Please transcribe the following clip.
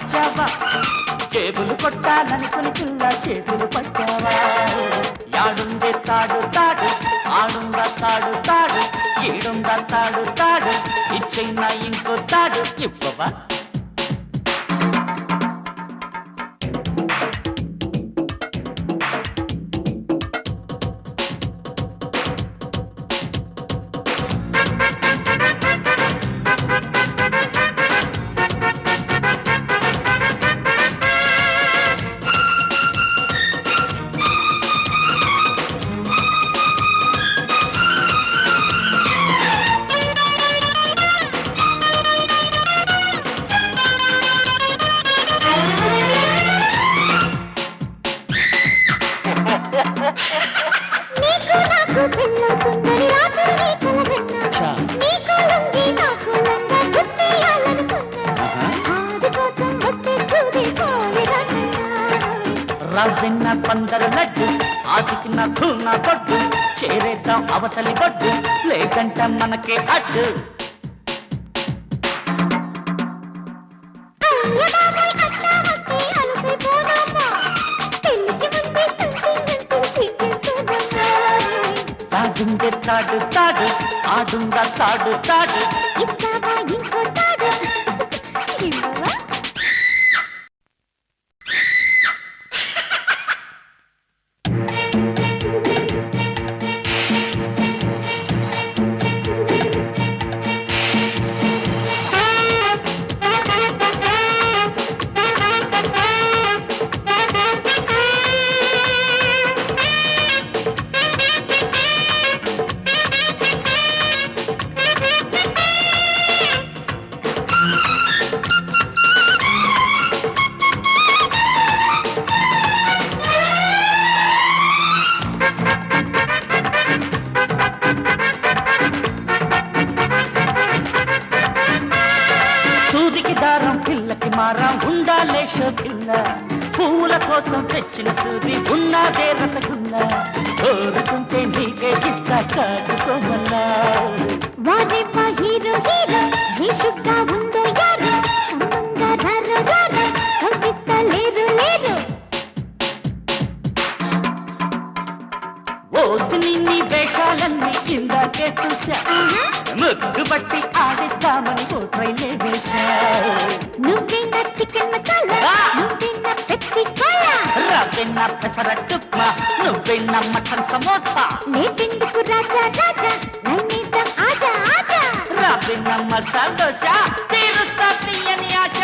వచ్చావా చేతులు కొట్టాలనుకుని పిల్ల చేతులు పట్టావా యాడుందే తాడు తాడు ఆడుందా తాడు తాడు ఈడుందా తాడు తాడు ఇచ్చైనా ఇంకో తాడు ఇవ్వవా రాజన్న పందరు లడ్డు ఆటికి నాకు నా బొడ్డు చేరేద్దాం అవతలి బొడ్డు లేకంట మనకే అడ్డు తాడుందే తాడు తాడు ఆడుందా తాడు తాడు పిల్లకి మారం ఉండాలేష పిల్ల పూల కోసం తెచ్చిన సూది ఉన్నదే రసగుల్ల కోరుకుంటే నీకే ఇస్తా కాసుకోమన్నా వారేపా హీరో హీరో భీషుగ్గా ఉందో యారు సమ్మంగా రారు కనిపిస్తా లేరు లేరు ఓసి నీ వేషాలన్నీ ఇందాకే చూసా ముగ్గు బట్టి ఆడిద్దామని పోట్రైలే వేశా నువ్వేనా చికెన్ మసాలా నువ్వేనా పెప్సీ కోలా రవ్వెన్నా పెసరట్టుప్మా నువ్వేనా మటన్ సమోసా లేదెందుకు రాజా రాజా నన్నేద్దాం ఆజా ఆజా రవ్వెన్నా మసాలా దోశ తీరుస్తా తీయని ఆశ